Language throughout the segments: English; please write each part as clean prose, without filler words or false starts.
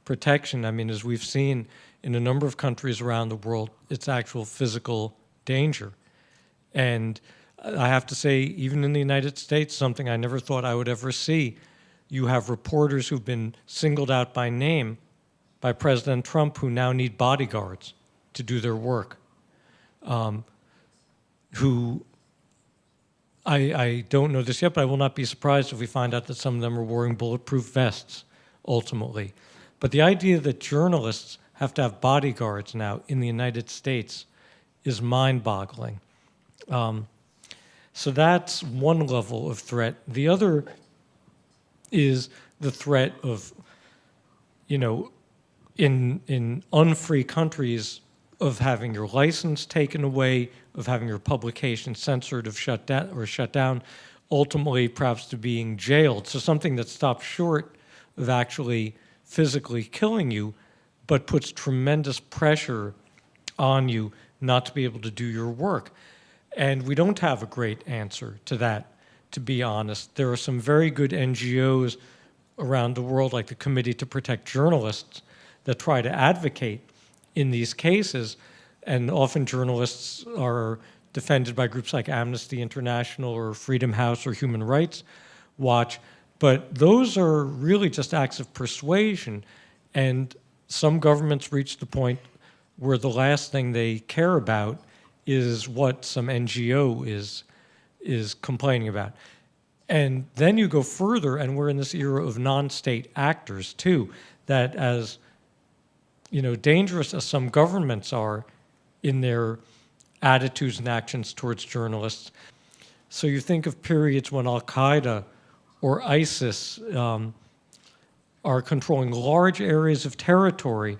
protection. I mean, as we've seen in a number of countries around the world, it's actual physical danger. And I have to say, even in the United States, something I never thought I would ever see, you have reporters who've been singled out by name by President Trump who now need bodyguards to do their work, who I don't know this yet, but I will not be surprised if we find out that some of them are wearing bulletproof vests, ultimately. But the idea that journalists have to have bodyguards now in the United States is mind-boggling. So that's one level of threat. The other is the threat of, in unfree countries, of having your license taken away, of having your publication censored, of shut down, ultimately perhaps to being jailed. So something that stops short of actually physically killing you, but puts tremendous pressure on you not to be able to do your work. And we don't have a great answer to that, to be honest. There are some very good NGOs around the world, like the Committee to Protect Journalists, that try to advocate in these cases, and often journalists are defended by groups like Amnesty International or Freedom House or Human Rights Watch, but those are really just acts of persuasion, and some governments reach the point where the last thing they care about is what some NGO is complaining about. And then you go further, and we're in this era of non-state actors too, that as dangerous as some governments are in their attitudes and actions towards journalists. So you think of periods when Al-Qaeda or ISIS are controlling large areas of territory,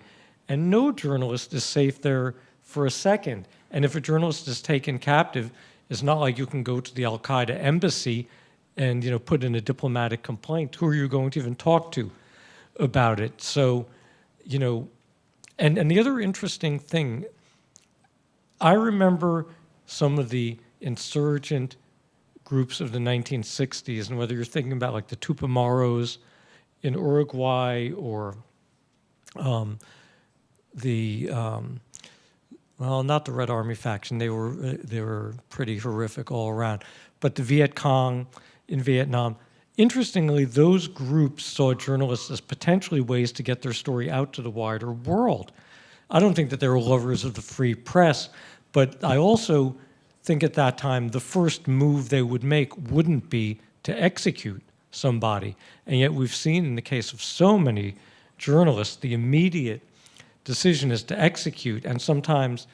and no journalist is safe there for a second. And if a journalist is taken captive, it's not like you can go to the Al-Qaeda embassy and put in a diplomatic complaint. Who are you going to even talk to about it? So, and the other interesting thing, I remember some of the insurgent groups of the 1960s, and whether you're thinking about like the Tupamaros in Uruguay or not the Red Army faction, they were pretty horrific all around, but the Viet Cong in Vietnam. Interestingly, those groups saw journalists as potentially ways to get their story out to the wider world. I don't think that they were lovers of the free press, but I also think at that time the first move they would make wouldn't be to execute somebody. And yet we've seen in the case of so many journalists, the immediate decision is to execute, and sometimes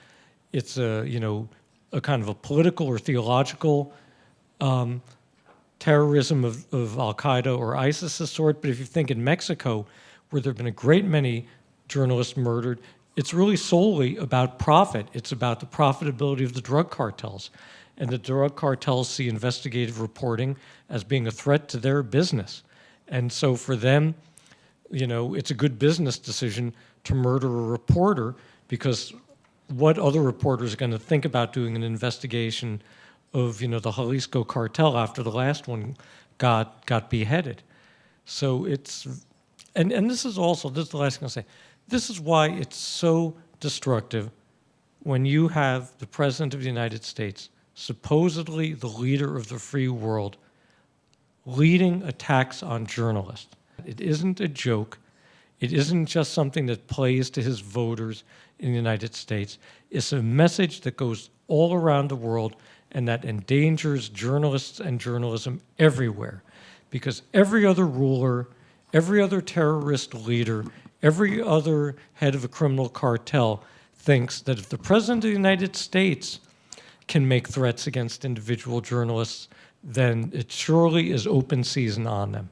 it's a kind of a political or theological terrorism of Al-Qaeda or ISIS's sort. But if you think in Mexico, where there have been a great many journalists murdered, it's really solely about profit. It's about the profitability of the drug cartels. And the drug cartels see investigative reporting as being a threat to their business. And so for them, it's a good business decision to murder a reporter, because what other reporters are going to think about doing an investigation of the Jalisco cartel after the last one got beheaded? So it's, and this is the last thing I'll say, this is why it's so destructive when you have the President of the United States, supposedly the leader of the free world, leading attacks on journalists. It isn't a joke. It isn't just something that plays to his voters in the United States. It's a message that goes all around the world and that endangers journalists and journalism everywhere. Because every other ruler, every other terrorist leader, every other head of a criminal cartel thinks that if the President of the United States can make threats against individual journalists, then it surely is open season on them.